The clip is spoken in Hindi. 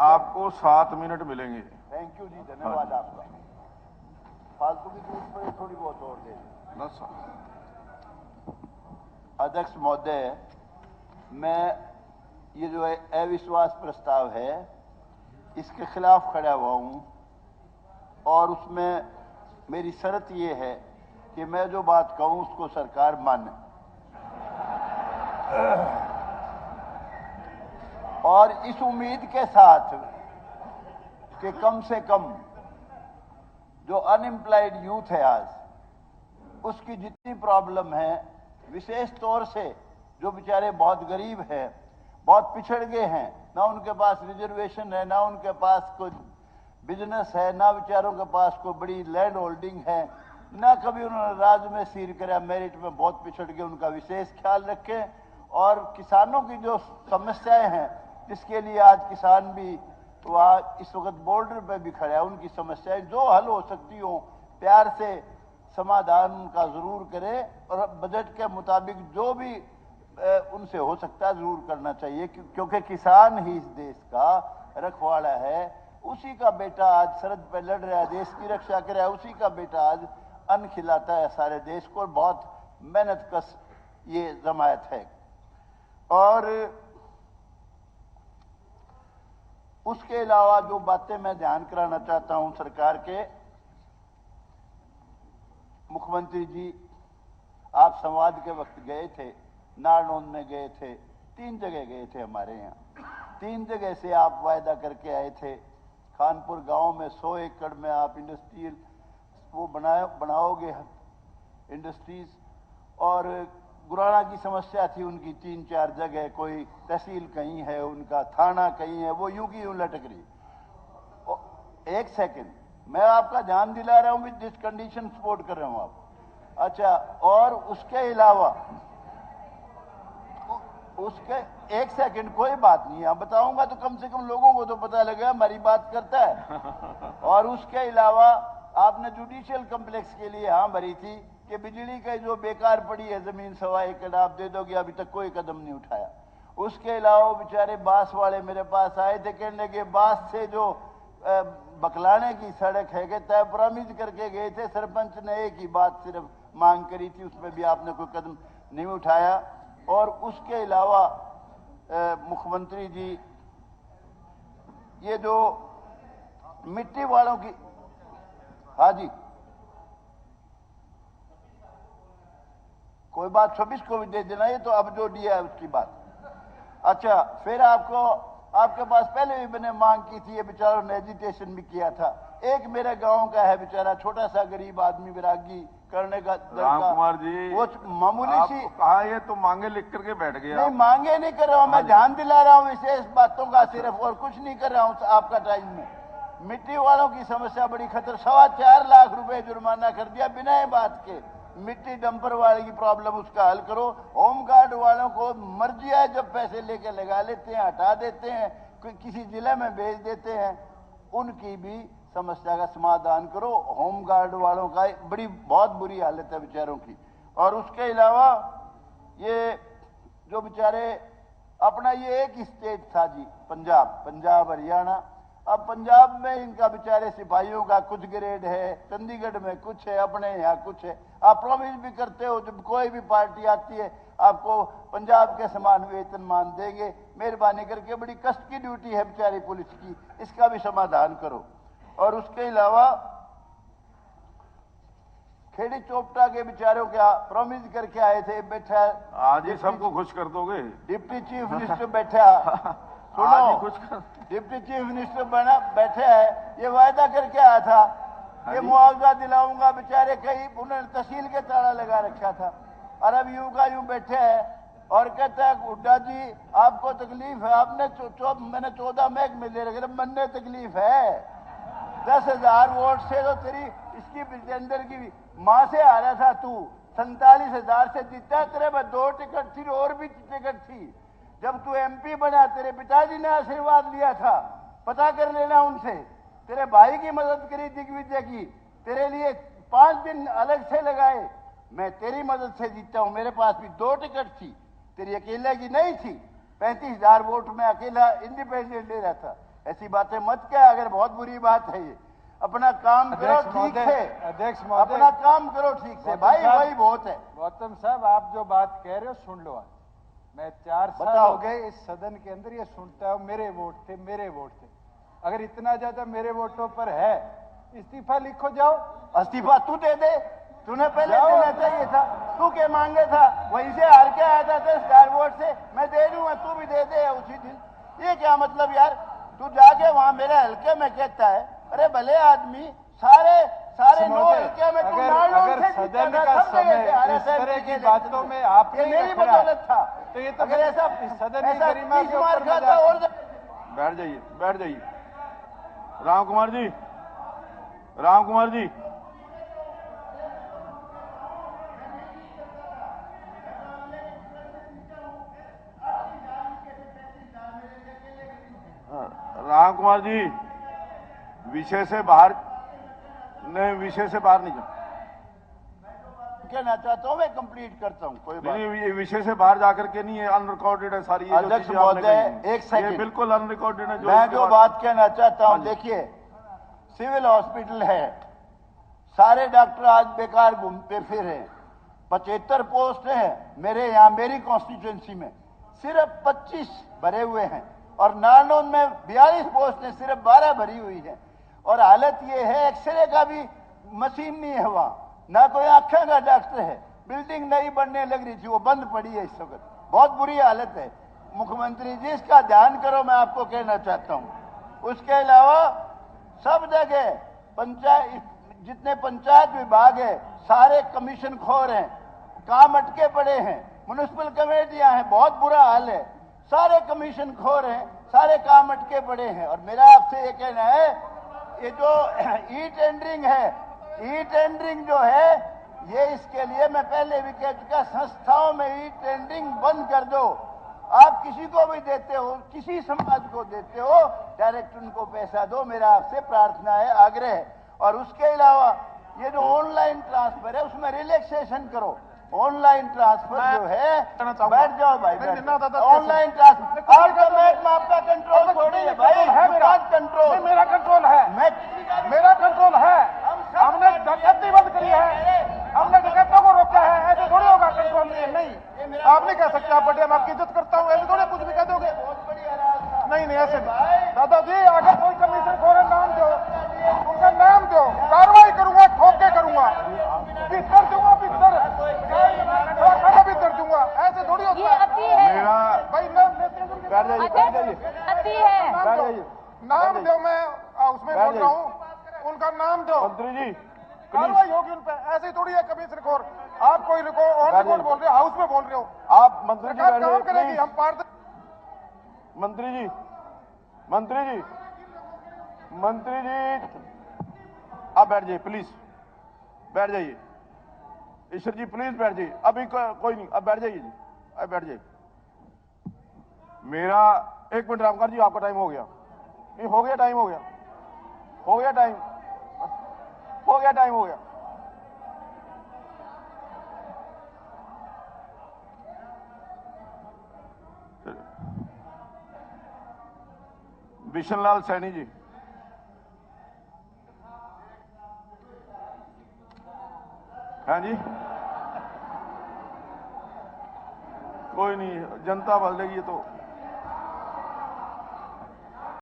आपको 7 मिनट मिलेंगे। थैंक यू जी, धन्यवाद आपका। फालतू की चीज पर थोड़ी बहुत और दे दें। अध्यक्ष महोदय, मैं ये जो अविश्वास प्रस्ताव है इसके खिलाफ खड़ा हुआ हूं और उसमें मेरी शर्त ये है कि मैं जो बात कहूं उसको सरकार माने और इस उम्मीद के साथ कि कम से कम जो अनएम्प्लॉयड यूथ है आज उसकी जितनी प्रॉब्लम है, विशेष तौर से जो बेचारे बहुत गरीब हैं, बहुत पिछड़ गए हैं, ना उनके पास रिजर्वेशन है, ना उनके पास कोई बिजनेस है, ना बेचारों के पास कोई बड़ी लैंड होल्डिंग है, ना कभी उन्होंने राज्य में सीर करा, मेरिट में बहुत पिछड़ गए, उनका विशेष ख्याल रखें। और किसानों की जो समस्याएं हैं जिसके लिए आज किसान भी वहाँ इस वक्त बॉर्डर पे भी खड़ा है, उनकी समस्याएं जो हल हो सकती हो प्यार से समाधान उनका जरूर करें और बजट के मुताबिक जो भी उनसे हो सकता है जरूर करना चाहिए, क्योंकि किसान ही इस देश का रखवाला है। उसी का बेटा आज सरहद पे लड़ रहा है, देश की रक्षा कर रहा है, उसी का बेटा आज अन्न खिलाता है सारे देश को। बहुत मेहनत कश ये जमायत है। और उसके अलावा जो बातें मैं ध्यान कराना चाहता हूं सरकार के, मुख्यमंत्री जी आप संवाद के वक्त गए थे, नारनौंद में गए थे, 3 जगह गए थे हमारे यहाँ, 3 जगह से आप वायदा करके आए थे। खानपुर गांव में 100 एकड़ में आप इंडस्ट्रियल वो बनाओगे इंडस्ट्रीज, और गुराना की समस्या थी उनकी 3-4 जगह, कोई तहसील कहीं है, उनका थाना कहीं है, वो यूं की यूं लटक रही। एक सेकंड, मैं आपका ध्यान दिला रहा हूं, विद दिस कंडीशन सपोर्ट कर रहा हूं आप। अच्छा, और उसके अलावा उसके एक सेकंड, कोई बात नहीं, आप बताऊंगा तो कम से कम लोगों को तो पता लगेगा हमारी बात करता है। और उसके अलावा आपने जुडिशियल कॉम्प्लेक्स के लिए हाँ भरी थी कि बिजली के जो बेकार पड़ी है जमीन 1.25 एकड़ आप दे दोगे, अभी तक कोई कदम नहीं उठाया। उसके अलावा बेचारे बांस वाले मेरे पास आए थे, कहने के बांस से जो बकलाने की सड़क है कि तय प्रॉमिस करके गए थे, सरपंच ने एक ही बात सिर्फ मांग करी थी, उसमें भी आपने कोई कदम नहीं उठाया। और उसके अलावा मुख्यमंत्री जी ये जो मिट्टी वालों की, हाँ जी कोई बात 26 को भी दे देना, ये तो अब जो दिया है उसकी बात। अच्छा, फिर आपके पास पहले भी मैंने मांग की थी, ये बेचारों ने एजिटेशन भी किया था। एक मेरे गांव का है बेचारा, छोटा सा गरीब आदमी, विरागी करने का राम कुमार जी, वो मामूली सी कहा, ये तो मांगे लिख करके बैठ गया। नहीं, मांगे नहीं कर रहा हूं मैं, ध्यान दिला रहा हूं विशेष बातों का सिर्फ, और कुछ नहीं कर रहा हूं आपका टाइम में। मिट्टी वालों की समस्या बड़ी खतर, 4.25 लाख रुपए जुर्माना कर दिया बिना बात के। मिट्टी डंपर वाले की प्रॉब्लम उसका हल करो। होमगार्ड वालों को मर्जी है, जब पैसे लेके लगा लेते हैं, हटा देते हैं, किसी जिले में भेज देते हैं, उनकी भी समस्या का समाधान करो। होमगार्ड वालों का बहुत बुरी हालत है बेचारों की। और उसके अलावा ये जो बेचारे अपना ये एक स्टेट था जी, पंजाब हरियाणा, अब पंजाब में इनका बेचारे सिपाहियों का कुछ ग्रेड है, चंडीगढ़ में कुछ है, अपने यहाँ कुछ है। आप प्रॉमिस भी करते हो, जब कोई भी पार्टी आती है आपको पंजाब के समान वेतन मान देंगे, मेहरबानी करके बड़ी कष्ट की ड्यूटी है बेचारी पुलिस की, इसका भी समाधान करो। और उसके अलावा खेड़ी चोपटा के बेचारों क्या प्रॉमिस करके आए थे, बैठा आज ही सबको खुश कर दोगे। डिप्टी चीफ मिनिस्टर बैठा सुनो, डिप्टी चीफ मिनिस्टर बना बैठे है, ये वायदा करके आया था ये मुआवजा दिलाऊंगा, बेचारे कहीं उन्होंने तहसील के ताला लगा रखा था, और अब यूं का यूं बैठे है और कहता है हुड्डा जी आपको तकलीफ है, आपने मैंने 14 महकमे ले रखे, मन्ने तकलीफ है। 10,000 वोट से तो तेरी इसकी प्रिटेंडर की मां से आ रहा था तू, 47,000 से जीता, तेरे में 2 टिकट थी और भी टिकट थी। जब तू एमपी बना तेरे पिताजी ने आशीर्वाद लिया था, पता कर लेना उनसे। तेरे भाई की मदद करी दिग्विजय की, तेरे लिए 5 दिन अलग से लगाए, मैं तेरी मदद से जीता हूं। मेरे पास भी 2 टिकट थी, तेरी अकेले की नहीं थी। 35,000 वोट में अकेला इंडिपेंडेंटली रहता। ऐसी बातें मत क्या, अगर बहुत बुरी बात है ये। अपना काम करो ठीक से, अध्यक्ष महोदय, अपना काम करो ठीक से भाई, वही बहुत है। गौतम साहब, आप जो बात कह रहे हो सुन लो। मैं 4 साल बताओ। हो गए इस सदन के अंदर ये सुनता हूं, मेरे वोट थे, मेरे वोट थे। अगर इतना ज्यादा मेरे वोटों पर है, इस्तीफा लिखो जाओ। इस्तीफा तू दे दे, तूने पहले देना चाहिए था। तू के मांगे था, वहीं से हार के आया था 10,000 वोट से। मैं दे दूंगा, तू भी दे दे उसी दिन। ये क्या मतलब यार, तू जाके वहां मेरे हल्के में कहता है, अरे भले आदमी, सारे 9 हल्के में तू अगर सदन का समय इस तरह की बातों में आपने मेरी बदौलत था। तो ये तो अगर ऐसा सदन की गरिमा के मार ऊपर खाता और बैठ जाइए, बैठ जाइए। राम कुमार जी, राम कुमार जी, राम कुमार जी, विषय से बाहर नहीं, विषय से बाहर नहीं जाओ। कहना चाहता हूँ, मैं कंप्लीट करता हूँ, कोई बात नहीं, ये विषय से बाहर जाकर के नहीं है, अनरिकॉर्डेड है सारी। अध्यक्ष महोदय, एक सेकंड, ये बिल्कुल अनरिकॉर्डेड है। मैं जो बात कहना चाहता हूँ, देखिए, सिविल हॉस्पिटल है, सारे डॉक्टर आज बेकार घूमते फिर हैं। 75 पोस्ट हैं मेरे यहाँ, मेरी कॉन्स्टिट्यूएंसी में सिर्फ 25 भरे हुए हैं, और नानौन में 42 पोस्ट है, सिर्फ 12 भरी हुई है। और हालत ये है, एक्सरे का भी मशीन नहीं है वहां, ना कोई आंखों का डॉक्टर है। बिल्डिंग नई बनने लग रही थी, वो बंद पड़ी है इस वक्त, बहुत बुरी हालत है। मुख्यमंत्री जी, इसका ध्यान करो, मैं आपको कहना चाहता हूं। उसके अलावा सब जगह पंचायत, जितने पंचायत विभाग है, सारे कमीशन खोर हैं, काम अटके पड़े हैं। म्युनिसिपल कमेटियां हैं, बहुत बुरा हाल है, सारे कमीशन खोर हैं, सारे काम अटके पड़े हैं। और मेरा आपसे ये कहना है, ये जो ई टेंडरिंग है, ई टेंडरिंग जो है, ये इसके लिए मैं पहले भी कह चुका, संस्थाओं में ई टेंडरिंग बंद कर दो। आप किसी को भी देते हो, किसी समाज को देते हो, डायरेक्ट उनको पैसा दो, मेरा आपसे प्रार्थना है, आग्रह है। और उसके अलावा ये जो ऑनलाइन ट्रांसफर है, उसमें रिलैक्सेशन करो। ऑनलाइन ट्रांसफर जो है, बैठ जाओ भाई, ऑनलाइन ट्रांसफर, आपका महकमा, आपका कंट्रोल थोड़ी है भाई, कंट्रोल, मेरा कंट्रोल है, मेरा कंट्रोल है। हमने डकैती बंद करी है, हमने डकैतों को रोका है, ऐसे थोड़ी होगा कंट्रोल नहीं। आप नहीं कह सकते, आप बड़े, मैं आपकी इज्जत करता हूँ, ऐसे थोड़ी कुछ भी कह दोगे। नहीं, ऐसे नहीं। दादाजी, अगर कोई कमीशन खोरे, नाम दो, उनका नाम दो, कार्रवाई करूंगा, ठोक के करूंगा, बिस्तर दूंगा, बिस्तर दूंगा, ऐसे थोड़ी होता है। मेरा भाई नाम बैठ जाइए, बैठ जाइए, बैठ जाइए। नाम दो, मैं उसमें बोल रहा हूँ, उनका नाम दो, मंत्री जी, कार्रवाई होगी उन पर। ऐसे थोड़ी है कमीशन खोर, आप कोई ऑन रिकॉर्ड बोल रहे हो, हाउस में बोल रहे हो। आप मंत्री जी बैठ काम करेगी, जाइए, हम पार। मंत्री जी, मंत्री जी, मंत्री जी, आप बैठ जाइए प्लीज, बैठ जाइए। ईश्वर जी प्लीज बैठ जाइए, अभी कोई नहीं, अब बैठ जाइए जी, अब बैठ जाइए। मेरा 1 मिनट रामकर जी, आपका टाइम हो गया। नहीं, हो गया टाइम, हो गया, हो गया टाइम, हो गया टाइम, हो गया। बिशन लाल सैनी जी, हाँ जी, कोई नहीं, जनता बदलेगी तो